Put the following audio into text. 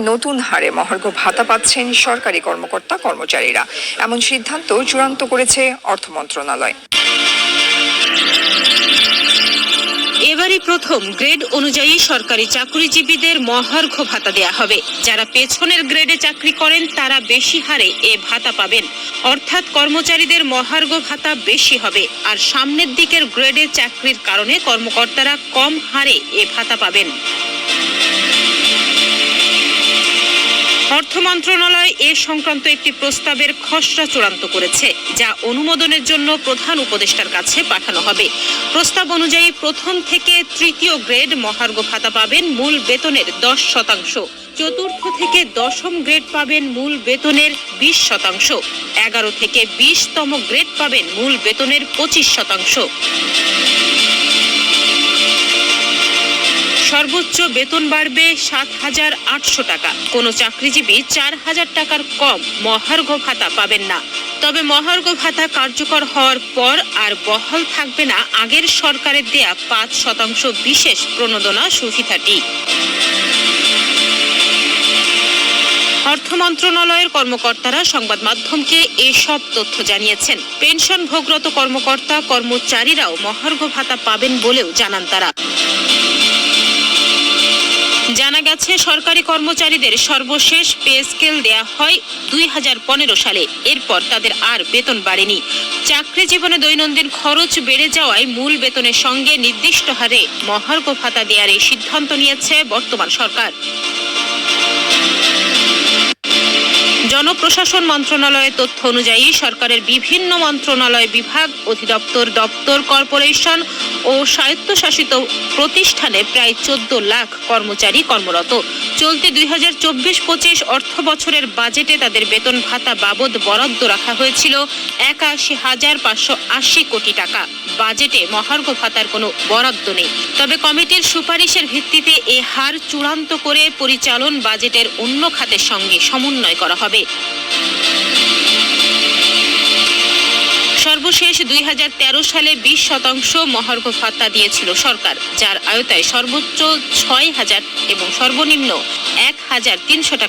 নতুন হারে মহার্ঘ ভাতা পাচ্ছেন সরকারি কর্মকর্তা কর্মচারীরা, এমন সিদ্ধান্ত চূড়ান্ত করেছে অর্থ মন্ত্রণালয়। এবারই প্রথম গ্রেড অনুযায়ী সরকারি চাকরিজীবীদের মহার্ঘ ভাতা দেয়া হবে। যারা পেছনের গ্রেডে চাকরি করেন তারা বেশি হারে এ ভাতা পাবেন, অর্থাৎ কর্মচারীদের মহার্ঘ ভাতা বেশি হবে। আর সামনের দিকের গ্রেডে চাকরির কারণে কর্মকর্তারা কম হারে এ ভাতা পাবেন। অর্থ মন্ত্রণালয় এ সংক্রান্ত একটি প্রস্তাবের খসড়া চূড়ান্ত করেছে, যা অনুমোদনের জন্য প্রধান উপদেষ্টার কাছে পাঠানো হবে। প্রস্তাব অনুযায়ী প্রথম থেকে তৃতীয় গ্রেড মহার্ঘ ভাতা পাবেন মূল বেতনের 10%, চতুর্থ থেকে দশম গ্রেড পাবেন মূল বেতনের 20%, 11 থেকে 20তম গ্রেড পাবেন মূল বেতনের 25%। সর্বোচ্চ বেতন বাড়বে 7,800 টাকা। কোনো চাকরিজীবী 4,000 টাকার কম মহার্ঘ ভাতা পাবেন না। তবে মহার্ঘ ভাতা কার্যকর হওয়ার পর আর বহাল থাকবে না আগের সরকারের দেয়া 5% বিশেষ প্রণোদনা সুবিধাটি। অর্থ মন্ত্রণালয়ের কর্মকর্তারা সংবাদ মাধ্যমকে এসব তথ্য জানিয়েছেন। পেনশন ভোগরত কর্মকর্তা কর্মচারীরাও মহার্ঘ ভাতা পাবেন বলেও জানান তারা। জানা গেছে, সরকারি কর্মচারীদের সর্বশেষ পে স্কেল দেয়া হয় 2015 সালে। এরপর তাদের আর বেতন বাড়েনি। চাকরি জীবনে দৈনন্দিন খরচ বেড়ে যাওয়ায় মূল বেতনের সঙ্গে নির্দিষ্ট হারে মহার্ঘ ভাতা দেওয়ার এই সিদ্ধান্ত নিয়েছে বর্তমান সরকার। জনপ্রশাসন মন্ত্রণালয়ের তথ্য অনুযায়ী সরকারের বিভিন্ন মন্ত্রণালয়, বিভাগ, অধিদপ্তর, দপ্তর, কর্পোরেশন ও স্বায়ত্তশাসিত প্রতিষ্ঠানে প্রায় 14 লাখ কর্মচারী কর্মরত। চলতি 2024-25 অর্থ বছরের বাজেটে তাদের বেতন ভাতা বাবদ বরাদ্দ রাখা হয়েছিল 81,580 কোটি টাকা। বাজেটে মহার্ঘ ভাতার কোনো বরাদ্দ নেই। তবে কমিটির সুপারিশের ভিত্তিতে এ হার চূড়ান্ত করে পরিচালন বাজেটের অন্য খাতের সঙ্গে সমন্বয় করা হবে। সর্বশেষ 2013 সালে 20% মহার্ঘ ভাতা দিয়েছিল সরকার, যার আওতায় সর্বোচ্চ 6,000 এবং সর্বনিম্ন 1,300 টাকা